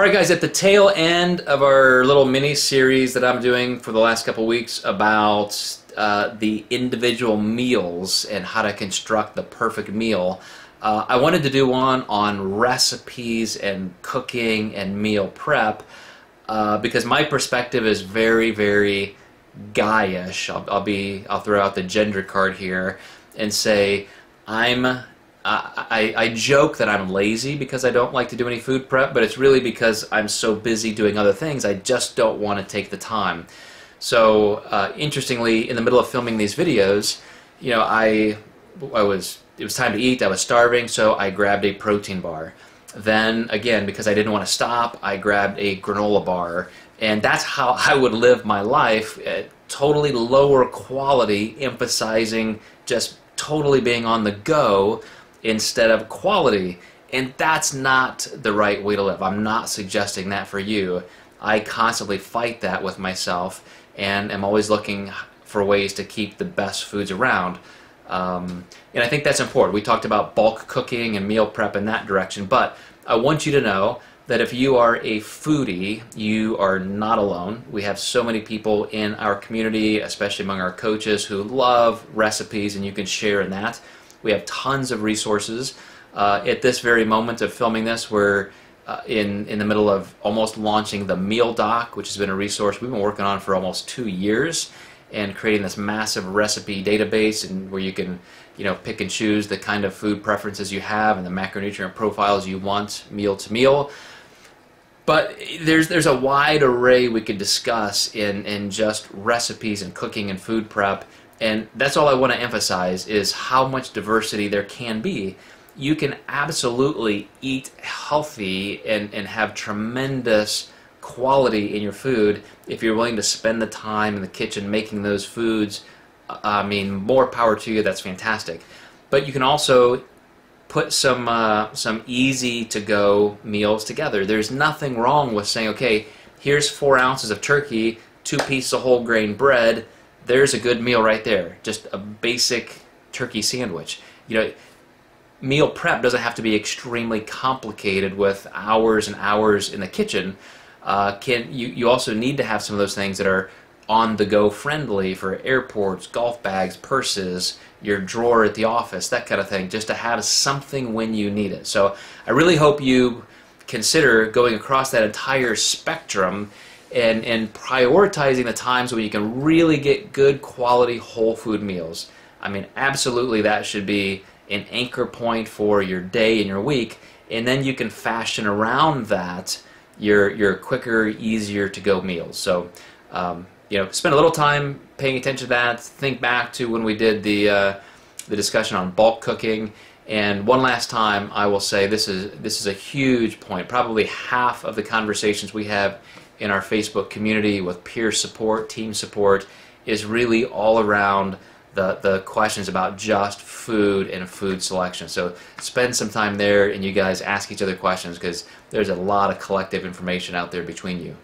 Alright guys, at the tail end of our little mini-series that I'm doing for the last couple weeks about the individual meals and how to construct the perfect meal, I wanted to do one on recipes and cooking and meal prep because my perspective is very, very guyish. I'll throw out the gender card here and say I joke that I'm lazy because I don't like to do any food prep, but it's really because I'm so busy doing other things, I just don't want to take the time. So interestingly, in the middle of filming these videos, you know, it was time to eat, I was starving, so I grabbed a protein bar. Then again, because I didn't want to stop, I grabbed a granola bar. And that's how I would live my life, totally lower quality, emphasizing just totally being on the go instead of quality. And that's not the right way to live. I'm not suggesting that for you. I constantly fight that with myself and am always looking for ways to keep the best foods around. And I think that's important. We talked about bulk cooking and meal prep in that direction, but I want you to know that if you are a foodie, you are not alone. We have so many people in our community, especially among our coaches, who love recipes, and you can share in that. We have tons of resources. At this very moment of filming this, we're in the middle of almost launching the Meal Doc, which has been a resource we've been working on for almost 2 years, and creating this massive recipe database, and where you can, you know, pick and choose the kind of food preferences you have and the macronutrient profiles you want meal to meal. But there's a wide array we could discuss in just recipes and cooking and food prep, and that's all I want to emphasize is how much diversity there can be. You can absolutely eat healthy and have tremendous quality in your food if you're willing to spend the time in the kitchen making those foods. I mean, more power to you, that's fantastic. But you can also put some easy-to-go meals together. There's nothing wrong with saying, okay, here's 4 ounces of turkey, 2 pieces of whole grain bread. There's a good meal right there. Just a basic turkey sandwich. You know, meal prep doesn't have to be extremely complicated with hours and hours in the kitchen. You also need to have some of those things that are on-the-go friendly for airports, golf bags, purses, your drawer at the office, that kind of thing, just to have something when you need it. So I really hope you consider going across that entire spectrum and prioritizing the times when you can really get good quality whole food meals. I mean, absolutely that should be an anchor point for your day and your week, and then you can fashion around that your quicker, easier to go meals. So you know, spend a little time paying attention to that. Think back to when we did the discussion on bulk cooking. And one last time, I will say this is a huge point. Probably half of the conversations we have in our Facebook community with peer support, team support, is really all around the questions about just food and food selection. So spend some time there, and you guys ask each other questions because there's a lot of collective information out there between you.